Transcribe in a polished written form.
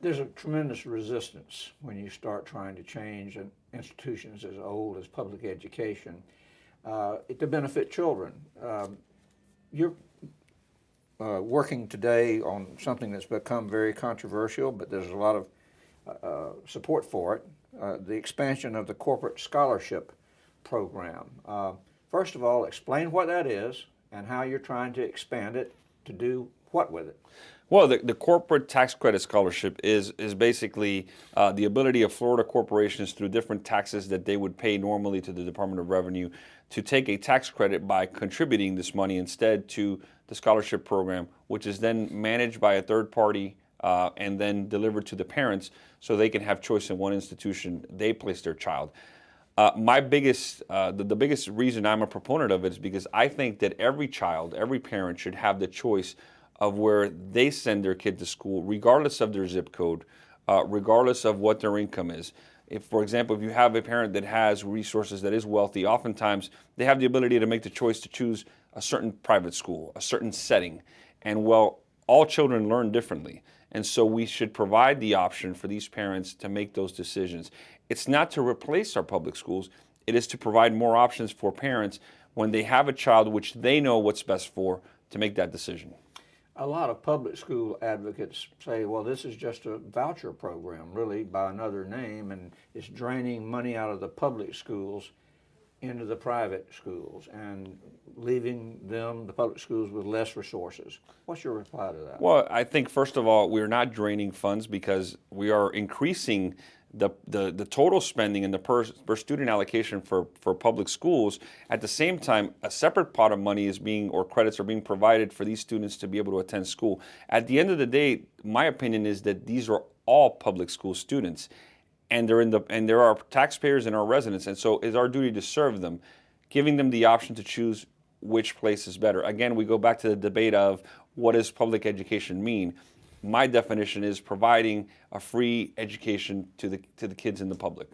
There's a tremendous resistance when you start trying to change institutions as old as public education to benefit children. You're working today on something that's become very controversial, but there's a lot of support for it, the expansion of the corporate scholarship program. First of all, explain what that is and how you're trying to expand it to do what with it. Well, the corporate tax credit scholarship is basically the ability of Florida corporations through different taxes that they would pay normally to the Department of Revenue to take a tax credit by contributing this money instead to the scholarship program, which is then managed by a third party and then delivered to the parents so they can have choice in what institution they place their child. The biggest reason I'm a proponent of it is because I think that every child, every parent should have the choice of where they send their kid to school, regardless of their zip code, regardless of what their income is. If, for example, if you have a parent that has resources, that is wealthy, oftentimes they have the ability to make the choice to choose a certain private school, a certain setting. And well, all children learn differently. And so we should provide the option for these parents to make those decisions. It's not to replace our public schools. It is to provide more options for parents when they have a child which they know what's best for to make that decision. A lot of public school advocates say, well, this is just a voucher program, really, by another name, and it's draining money out of the public schools into the private schools and leaving them, the public schools, with less resources. What's your reply to that? Well, I think, first of all, we're not draining funds because we are increasing the total spending and the per student allocation for public schools. At the same time, a separate pot of money is being, or credits are being provided for these students to be able to attend school. At the end of the day, my opinion is that these are all public school students, and there are taxpayers and our residents, and so it's our duty to serve them, giving them the option to choose which place is better. Again, we go back to the debate of what does public education mean. My definition is providing a free education to the kids in the public.